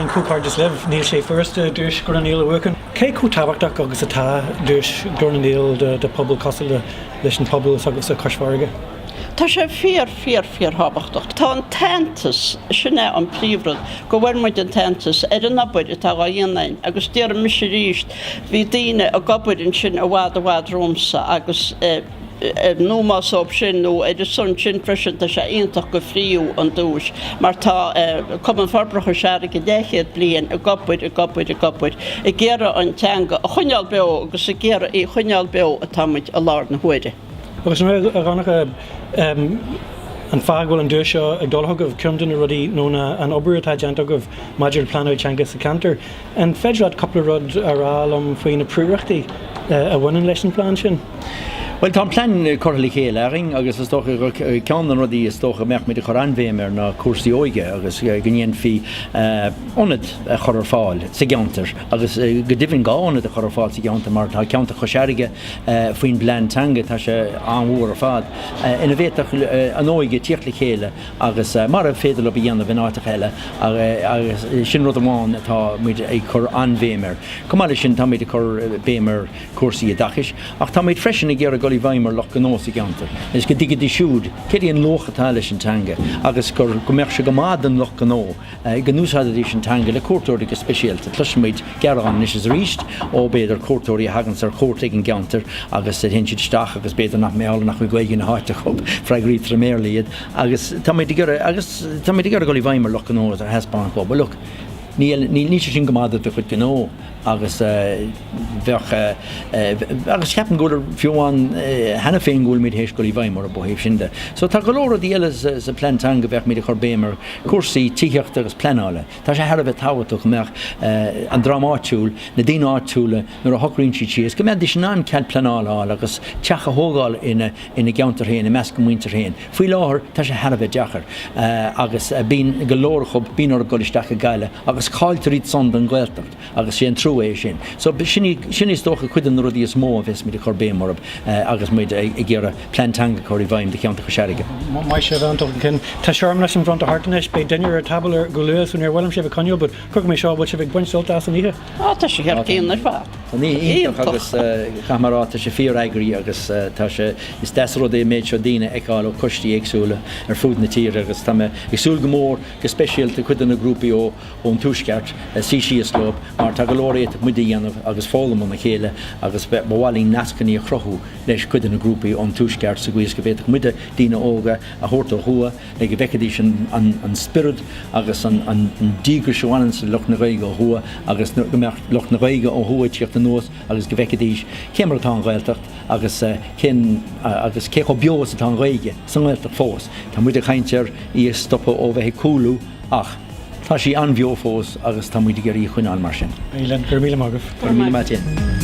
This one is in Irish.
Cúpáirdas libh níl sé Feirste dúis gur an nGael uachtarán. Cé cútábhachtach agus atá dúis gur an nGael de pobl costal leis an pobl agus a Chois Fharraige? Tá sé fíor hábhachtach. Tá an tentas sinné an príomhdhuais go bhfuil muid an tentas ar an nabaid atá á dhéanainn agus déar an mis ríist bhí daoine a gabaidin sin a bhád romsa agus nó más op sin nó son sin frisin tá sé aonach go fríú an dúis mar tá Cumann Forbartha Chois Fharraige 10 bliain a gabaid i ggéire an teanga a chuineál beo agus i ggéire í chuineál beo a táid a lár na hUiginn. Agus mé a rannacha an fághfuil an dúis seo ag dulthgah ciumdan a rudí nó an obair atá deantagah maidir planóid teangas a cantar an feidirad coppla rud arám faoin na príomhreachtaí a bhaineann leis an plán sin. Well, tá plan choirlaí chéilearing agus is tócha ceann an rudí is tócha meach mit a choranmhéimar na cuasaí oíche agus gníon fi onad a chorar fáil sa geantar agus go dibhinn gáinad a chorar fáil sa geantar mar tá ceanta Chois Fharraige faoin blean teanga tá sé anmhuar a fad. Ina bhéach an óige tíochtla chéile agus mar a féidir le dhéanamh bhínáta chéile agus sin rud amháin atá muid ag chur anmhéimar. Cumáile sin tá muid a chur béimar cuasaí a dachais ach tá muid freisin a ggéar Gaillimh Lochlainn i gceantar. Is go dtí dí siúd, céiríonn lochatá leis an teanga agus gur meach se go mád an Lochlainn go núsáid leis an teanga le cuairteoirí go speisialta. Tluismid gearán is ríist ó beidir cuairteoirí a hagann ar cuairteigh an geantar agus hen siad isteach agus beidir nach méall nach chuig gaigh na háite chub freighrí tréméirliad agus tá méid gur Gaillimh Lochlainn a heaspáin go. Look, ní sin go mád a chud gó agus agus ceapan gúidir fiúháin hena féin gúil míid hééis Gaillimh mar a bhhéh sinnde. So tá go leor a díile sa plantanga bheith míid a chur béimar cuasaí tíocht agus pleanála. Tá sé hearbh táhaach meach an dramáitiúil na daoine áitiúla nuair a thocraíonn siad go méid sin an cead pleanála agus teach a thógáil ina geantar héin i meas go muintear héin. Faoi láthair tá sé hearbh deachar agus bín go leor chub bíonar go isteach a Gaillimh agus cáiltar iad son an Gaeltacht agus sé an trú é sin. So sin is tócha chuidan na rudí is mó a bheits míid a chur béimar agus muid i ggéire plantanga Gaillimh de ceanta Chois Fharraige. Mai sé bhaintach cin tá searm leis an Bronnta hartanis be daine ar tabal go luas ar bhfuilm sé bh conneol, bud chuig mé seo bud sé bh buint solta as an ihe. Tá sé chear cían ar fad. Ní agus chamarráta sé fíoraigeí agus tá sé is deisró é méid seo daoine eáil ó coistí éagsúla ar fud na tír agus tá agsúil go mór go speisialta chuidan na grúpaí ó an túisceart sí slób mar tá go leor muide dhéanamh agus fálam na chéile agus bhálín nascaní a chrothú leis chuidan na grúpaí an túisceart sa gcuis go bhéach muide daoine óga a thuirta thua le go bheiceadí sin an spirit agus an dígur seohanan sa Lochlainn ó thua agus Lochlainn ó thua tíocht an nuas agus go bheiceadí céimar atá an Gaeltacht agus agus cé go beo atá an Gaeilge san Gaeltacht fós. Tá muide chaintear í stoppa ó bheith coolú ach tá sí an bheo fós agus tá muide gurí chuineáil mar sin. Gur míle mágah. Gur míle